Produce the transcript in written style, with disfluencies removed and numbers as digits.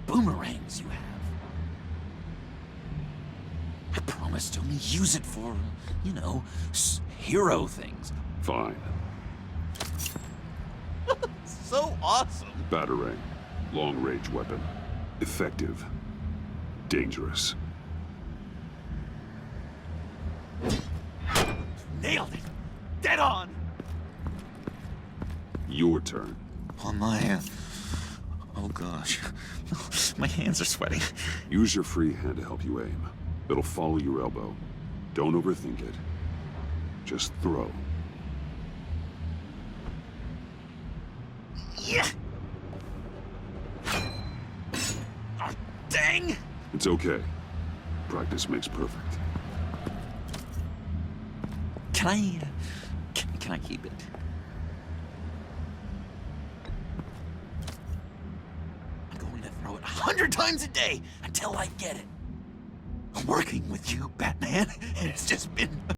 boomerangs you have. I promise to only use it for, you know, hero things. Fine. So awesome! Batarang. Long-range weapon. Effective. Dangerous. Nailed it! Dead on! Your turn. On my... oh gosh. My hands are sweating. Use your free hand to help you aim. It'll follow your elbow. Don't overthink it. Just throw. Yeah! Oh, dang! It's okay. Practice makes perfect. Can I... Can I keep it? I'm going to throw it 100 times a day until I get it. I'm working with you, Batman, and it's just been